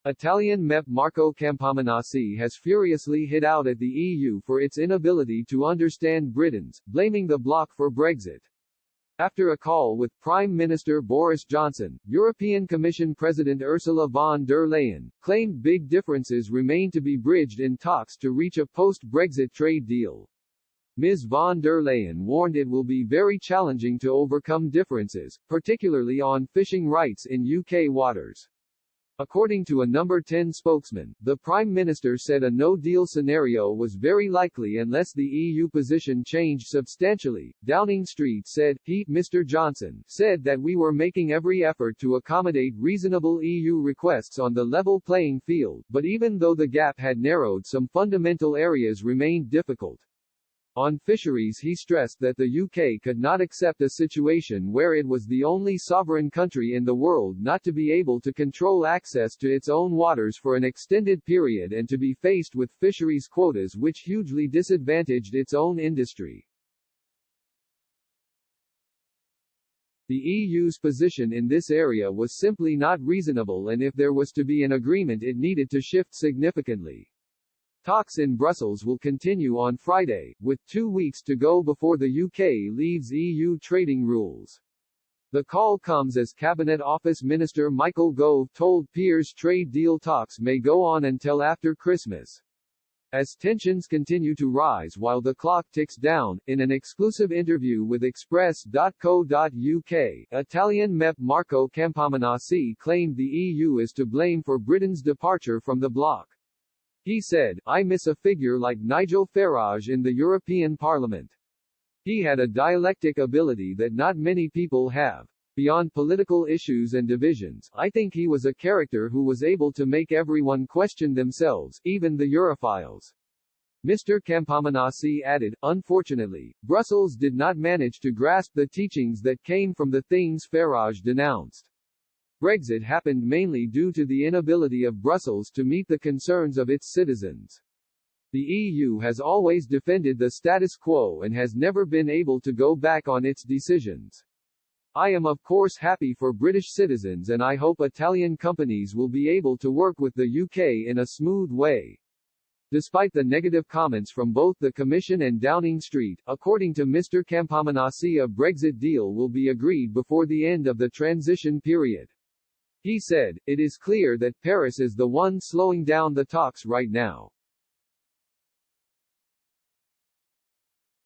Italian MEP Marco Campominassi has furiously hit out at the EU for its inability to understand Britons, blaming the bloc for Brexit. After a call with Prime Minister Boris Johnson, European Commission President Ursula von der Leyen claimed big differences remain to be bridged in talks to reach a post-Brexit trade deal. Ms. von der Leyen warned it will be very challenging to overcome differences, particularly on fishing rights in UK waters. According to a Number 10 spokesman, the Prime Minister said a no-deal scenario was very likely unless the EU position changed substantially. Downing Street said, Mr. Johnson, said that we were making every effort to accommodate reasonable EU requests on the level playing field, but even though the gap had narrowed, some fundamental areas remained difficult. On fisheries, he stressed that the UK could not accept a situation where it was the only sovereign country in the world not to be able to control access to its own waters for an extended period and to be faced with fisheries quotas which hugely disadvantaged its own industry. The EU's position in this area was simply not reasonable, and if there was to be an agreement it needed to shift significantly. Talks in Brussels will continue on Friday, with 2 weeks to go before the UK leaves EU trading rules. The call comes as Cabinet Office Minister Michael Gove told peers trade deal talks may go on until after Christmas. As tensions continue to rise while the clock ticks down, in an exclusive interview with Express.co.uk, Italian MEP Marco Campominassi claimed the EU is to blame for Britain's departure from the bloc. He said, I miss a figure like Nigel Farage in the European Parliament. He had a dialectic ability that not many people have. Beyond political issues and divisions, I think he was a character who was able to make everyone question themselves, even the Europhiles. Mr. Campominassi added, unfortunately, Brussels did not manage to grasp the teachings that came from the things Farage denounced. Brexit happened mainly due to the inability of Brussels to meet the concerns of its citizens. The EU has always defended the status quo and has never been able to go back on its decisions. I am of course happy for British citizens, and I hope Italian companies will be able to work with the UK in a smooth way. Despite the negative comments from both the Commission and Downing Street, according to Mr. Campominassi, a Brexit deal will be agreed before the end of the transition period. He said, it is clear that Paris is the one slowing down the talks right now.